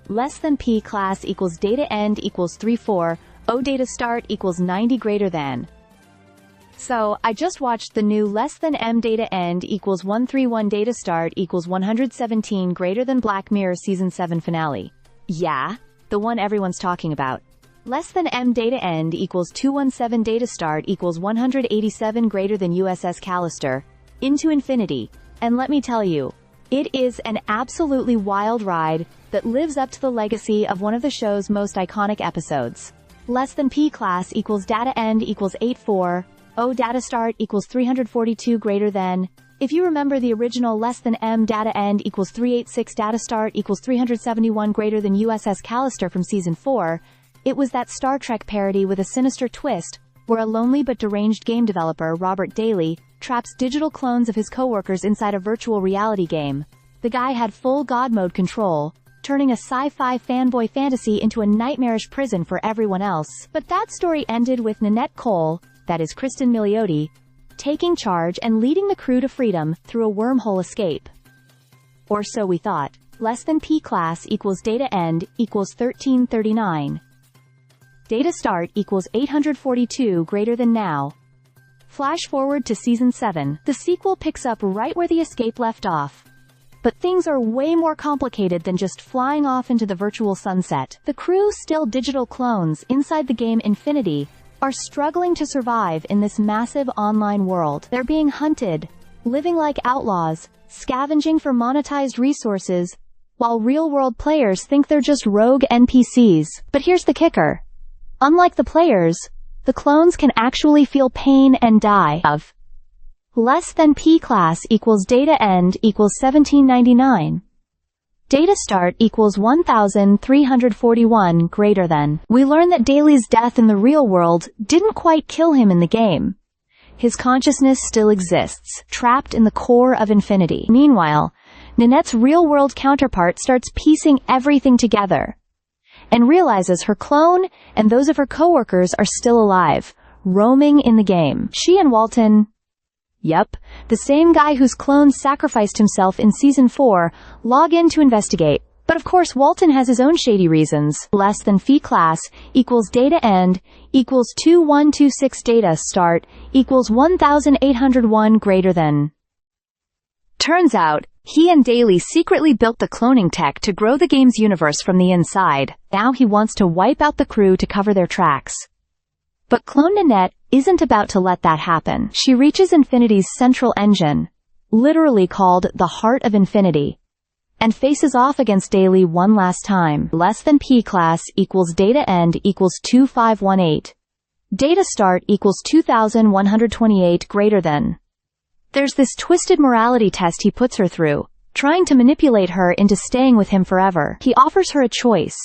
less than p class equals data end equals 34, o data start equals 90 greater than. So, I just watched the new less than m data end equals 131 data start equals 117 greater than Black Mirror Season 7 finale. Yeah, the one everyone's talking about. Less than m data end equals 217 data start equals 187 greater than USS Callister, into infinity. And let me tell you, it is an absolutely wild ride that lives up to the legacy of one of the show's most iconic episodes. Less than p class equals data end equals 84, o data start equals 342 greater than. If you remember the original less than m data end equals 386 data start equals 371 greater than USS Callister from Season 4, it was that Star Trek parody with a sinister twist, where a lonely but deranged game developer, Robert Daly, traps digital clones of his coworkers inside a virtual reality game. The guy had full God mode control, turning a sci-fi fanboy fantasy into a nightmarish prison for everyone else. But that story ended with Nanette Cole, that is Kristen Milioti, taking charge and leading the crew to freedom through a wormhole escape. Or so we thought. Less than p class equals data end equals 1339. Data start equals 842 greater than now. Flash forward to Season 7. The sequel picks up right where the escape left off. But things are way more complicated than just flying off into the virtual sunset. The crew, still digital clones inside the game Infinity, are struggling to survive in this massive online world. They're being hunted, living like outlaws, scavenging for monetized resources, while real-world players think they're just rogue NPCs. But here's the kicker. Unlike the players, the clones can actually feel pain and die. Of less than p class equals data end equals 1799. Data start equals 1341 greater than. We learn that Daly's death in the real world didn't quite kill him in the game. His consciousness still exists, trapped in the core of Infinity. Meanwhile, Nanette's real-world counterpart starts piecing everything together and realizes her clone and those of her coworkers are still alive, roaming in the game. She and Walton, yep, the same guy whose clone sacrificed himself in Season 4, log in to investigate. But of course Walton has his own shady reasons. Less than phi class equals data end equals 2126 data start equals 1801 greater than. Turns out, he and Daly secretly built the cloning tech to grow the game's universe from the inside. Now he wants to wipe out the crew to cover their tracks. But clone Nanette isn't about to let that happen. She reaches Infinity's central engine, literally called the Heart of Infinity, and faces off against Daly one last time. Less than p class equals data end equals 2518. Data start equals 2128 greater than. There's this twisted morality test he puts her through, trying to manipulate her into staying with him forever. He offers her a choice.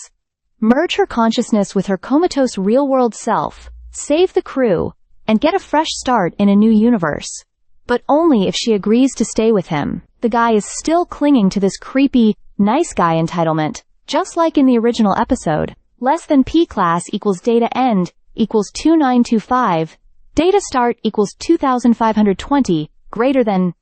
Merge her consciousness with her comatose real-world self, save the crew, and get a fresh start in a new universe. But only if she agrees to stay with him. The guy is still clinging to this creepy, nice guy entitlement, just like in the original episode. Less than p class equals data end equals 2925. Data start equals 2520, greater than.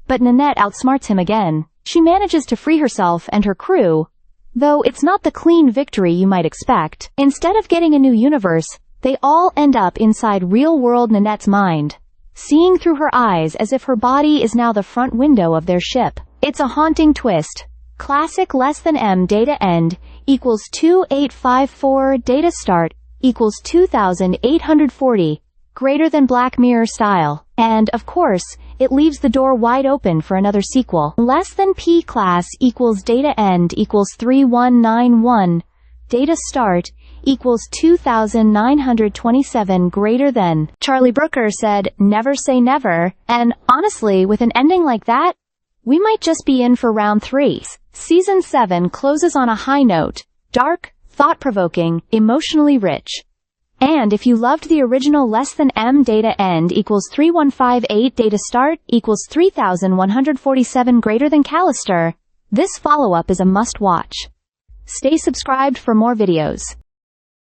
But Nanette outsmarts him again. She manages to free herself and her crew, though it's not the clean victory you might expect. Instead of getting a new universe, they all end up inside real-world Nanette's mind, seeing through her eyes as if her body is now the front window of their ship. It's a haunting twist. Classic less than m data end equals 2854 data start equals 2840, greater than Black Mirror style. And, of course, it leaves the door wide open for another sequel. Less than p class equals data end equals 3191, data start equals 2927 greater than. Charlie Brooker said, never say never, and, honestly, with an ending like that, we might just be in for round 3. Season 7 closes on a high note, dark, thought-provoking, emotionally rich. And if you loved the original less than m data end equals 3158 data start equals 3147 greater than Callister, this follow-up is a must-watch. Stay subscribed for more videos.